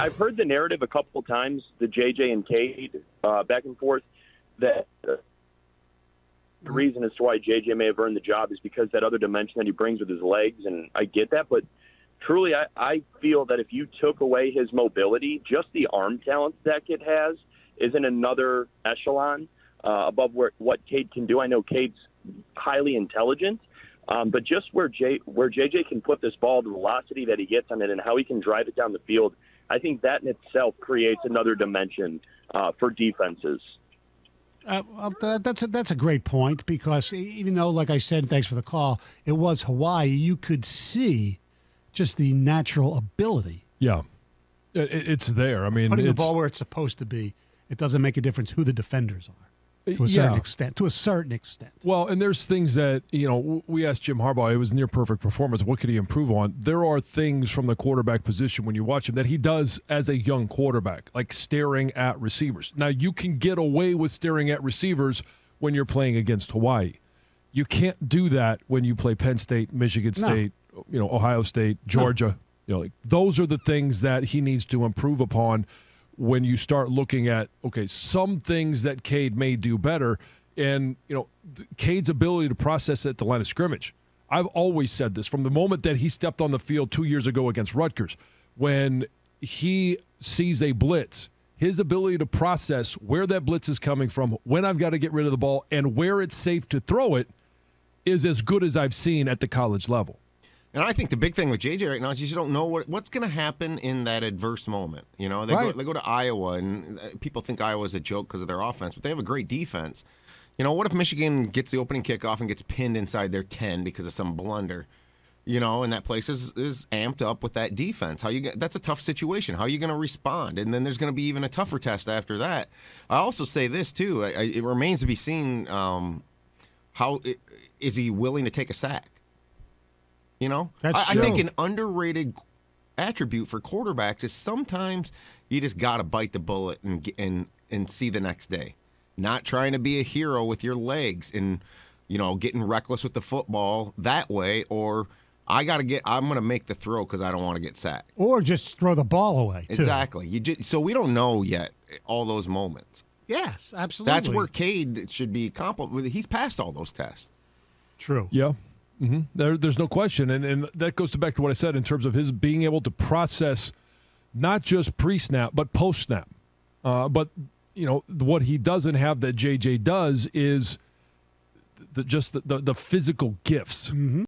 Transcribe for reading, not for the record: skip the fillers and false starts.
I've heard the narrative a couple of times, the JJ and Cade back and forth, that the reason as to why JJ may have earned the job is because that other dimension that he brings with his legs, and I get that, but truly I feel that if you took away his mobility, just the arm talent that kid has is in another echelon above what Cade can do. I know Cade's highly intelligent, but just where JJ can put this ball, the velocity that he gets on it, and how he can drive it down the field, I think that in itself creates another dimension for defenses. That's a great point, because even though, like I said, thanks for the call, it was Hawaii, you could see just the natural ability. Yeah, it's there. I mean, putting the ball where it's supposed to be, it doesn't make a difference who the defenders are. To a certain extent. To a certain extent. Well, and there's things that, we asked Jim Harbaugh, it was near perfect performance. What could he improve on? There are things from the quarterback position when you watch him that he does as a young quarterback, like staring at receivers. Now, you can get away with staring at receivers when you're playing against Hawaii. You can't do that when you play Penn State, Michigan State, Ohio State, Georgia. No. Those are the things that he needs to improve upon. When you start looking at, some things that Cade may do better, and, Cade's ability to process at the line of scrimmage. I've always said this from the moment that he stepped on the field 2 years ago against Rutgers. When he sees a blitz, his ability to process where that blitz is coming from, when I've got to get rid of the ball, and where it's safe to throw it is as good as I've seen at the college level. And I think the big thing with JJ right now is you just don't know what's going to happen in that adverse moment. They go to Iowa, and people think Iowa's a joke because of their offense, but they have a great defense. What if Michigan gets the opening kickoff and gets pinned inside their 10 because of some blunder? And that place is amped up with that defense. That's a tough situation. How are you going to respond? And then there's going to be even a tougher test after that. I also say this, too. It remains to be seen how is he willing to take a sack? I think an underrated attribute for quarterbacks is sometimes you just got to bite the bullet and see the next day. Not trying to be a hero with your legs and, getting reckless with the football that way, or I'm going to make the throw because I don't want to get sacked. Or just throw the ball away, too. Exactly. So we don't know yet all those moments. Yes, absolutely. That's where Cade should be complimented. He's passed all those tests. True. Yeah. Mm-hmm. There's no question, and that goes back to what I said in terms of his being able to process not just pre-snap but post-snap. But what he doesn't have that JJ does is the physical gifts. Mm-hmm.